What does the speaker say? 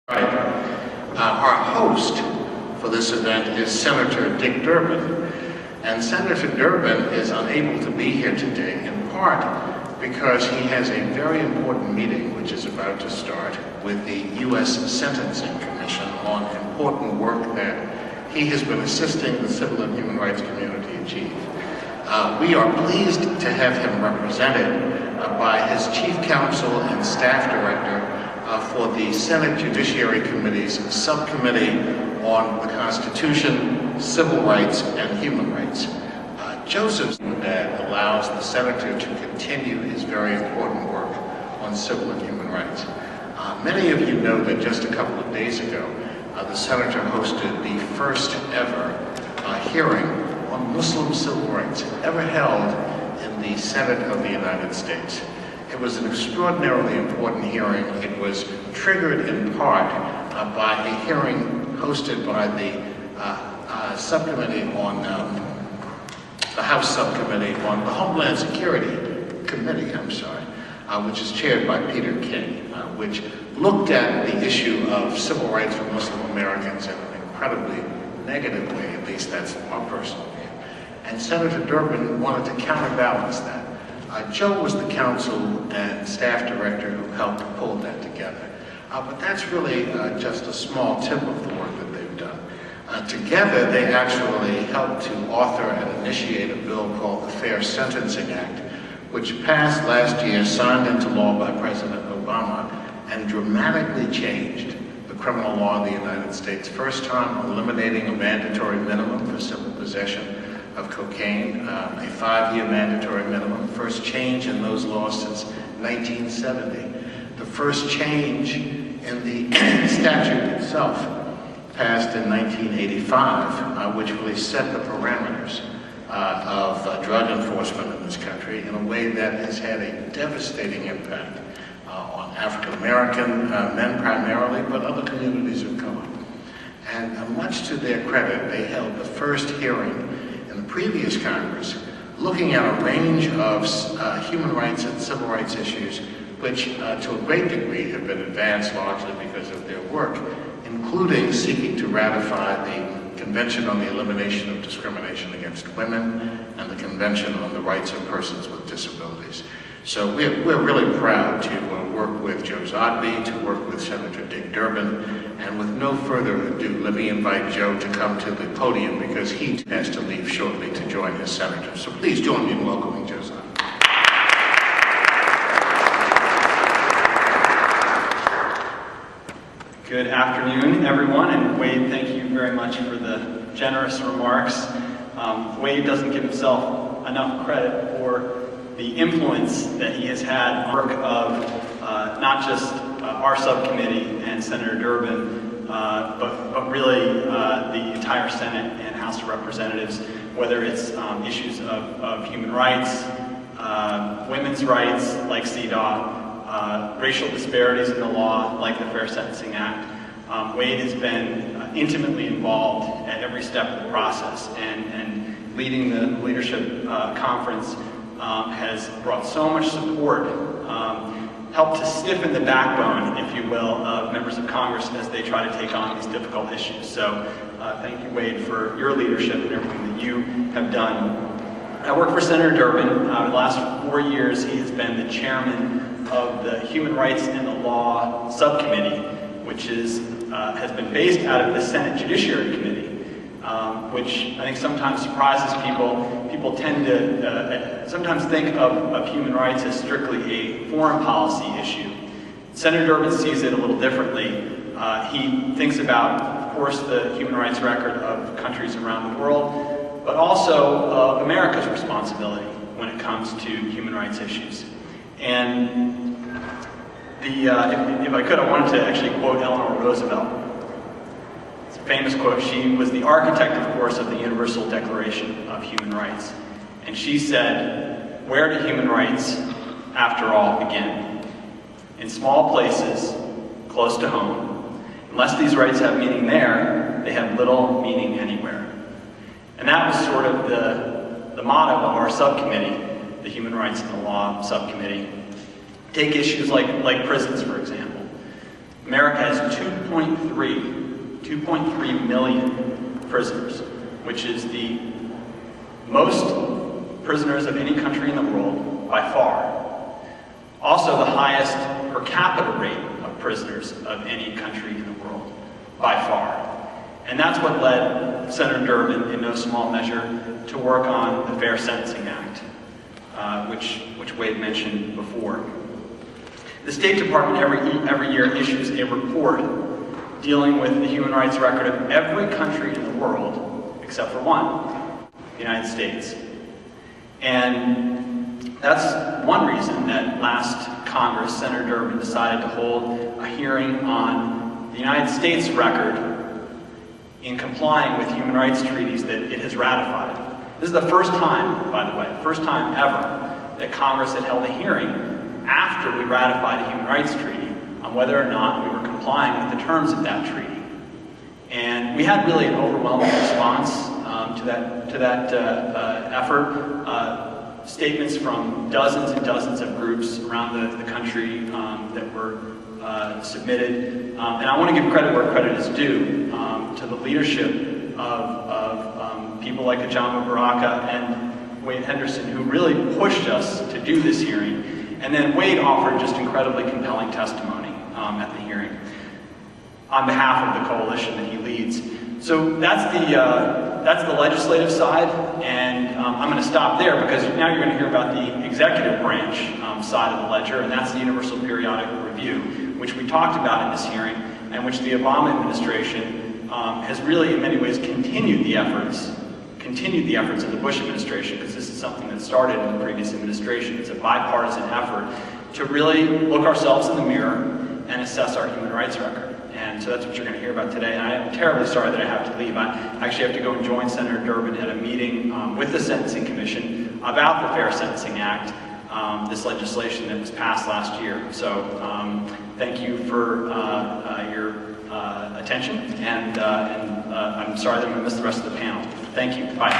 Our host for this event is Senator Dick Durbin, and Senator Durbin is unable to be here today in part because he has a very important meeting which is about to start with the U.S. Sentencing Commission on important work that he has been assisting the civil and human rights community achieve. We are pleased to have him represented by his Chief Counsel and Staff Director for the Senate Judiciary Committee's Subcommittee on the Constitution, Civil Rights, and Human Rights. Joseph allows the Senator to continue his very important work on civil and human rights. Many of you know that just a couple of days ago, the Senator hosted the first ever hearing on Muslim civil rights ever held in the Senate of the United States. It was an extraordinarily important hearing. It was triggered in part by a hearing hosted by the subcommittee on the House Subcommittee on the Homeland Security Committee, which is chaired by Peter King, which looked at the issue of civil rights for Muslim Americans in an incredibly negative way, at least that's my personal view. And Senator Durbin wanted to counterbalance that. Joe was the counsel and staff director who helped pull that together. But that's really just a small tip of the work that they've done. Together, they actually helped to author and initiate a bill called the Fair Sentencing Act, which passed last year, signed into law by President Obama, and dramatically changed the criminal law in the United States. First time eliminating a mandatory minimum for simple possession of cocaine, a 5-year mandatory minimum, first change in those laws since 1970. The first change in the statute itself passed in 1985, which really set the parameters of drug enforcement in this country in a way that has had a devastating impact on African American men primarily, but other communities who come up. And much to their credit, they held the first hearing in the previous Congress looking at a range of human rights and civil rights issues which to a great degree have been advanced largely because of their work, including seeking to ratify the Convention on the Elimination of Discrimination Against Women and the Convention on the Rights of Persons with Disabilities. So we're really proud to work with Joe Zogby, to work with Senator Dick Durbin, and with no further ado, let me invite Joe to come to the podium because he has to leave shortly to join his senator. So please join me in welcoming Joe Zogby. Good afternoon, everyone, and Wade, thank you very much for the generous remarks. Wade doesn't give himself enough credit for the influence that he has had on the work of not just our subcommittee and Senator Durbin, but really the entire Senate and House of Representatives, whether it's issues of human rights, women's rights like CEDAW, racial disparities in the law like the Fair Sentencing Act. Wade has been intimately involved at every step of the process, and leading the leadership conference has brought so much support, helped to stiffen the backbone, if you will, of members of Congress as they try to take on these difficult issues. So thank you, Wade, for your leadership and everything that you have done. I work for Senator Durbin. The last 4 years, he has been the chairman of the Human Rights and the Law Subcommittee, which has been based out of the Senate Judiciary Committee, which I think sometimes surprises people. People tend to sometimes think of human rights as strictly a foreign policy issue. Senator Durbin sees it a little differently. He thinks about, of course, the human rights record of countries around the world, but also America's responsibility when it comes to human rights issues. And if I could, I wanted to actually quote Eleanor Roosevelt. It's a famous quote. She was the architect, of course, of the Universal Declaration of Human Rights. And she said, "Where do human rights, after all, begin? In small places, close to home. Unless these rights have meaning there, they have little meaning anywhere." And that was sort of the motto of our subcommittee, the Human Rights and the Law Subcommittee. Take issues like prisons, for example. America has 2.3 million prisoners, which is the most prisoners of any country in the world by far. Also the highest per capita rate of prisoners of any country in the world by far. And that's what led Senator Durbin, in no small measure, to work on the Fair Sentencing Act, which Wade mentioned before. The State Department every year issues a report dealing with the human rights record of every country in the world except for one, the United States. And that's one reason that last Congress, Senator Durbin decided to hold a hearing on the United States record in complying with human rights treaties that it has ratified. This is the first time, by the way, first time ever, that Congress had held a hearing after we ratified a human rights treaty on whether or not we were complying with the terms of that treaty. And we had really an overwhelming response to that effort. Statements from dozens and dozens of groups around the country that were submitted. And I want to give credit where credit is due to the leadership of people like Ajama Baraka and Wade Henderson, who really pushed us to do this hearing. And then Wade offered just incredibly compelling testimony at the hearing on behalf of the coalition that he leads. So that's the legislative side, and I'm going to stop there because now you're going to hear about the executive branch side of the ledger, and that's the Universal Periodic Review, which we talked about in this hearing, and which the Obama administration has really, in many ways, continued the efforts of the Bush administration, because this is something that started in the previous administration. It's a bipartisan effort to really look ourselves in the mirror and assess our human rights record. And so that's what you're going to hear about today. And I am terribly sorry that I have to leave. I actually have to go and join Senator Durbin at a meeting with the Sentencing Commission about the Fair Sentencing Act, this legislation that was passed last year. So thank you for your attention, and I'm sorry that I'm going to miss the rest of the panel. Thank you. Bye.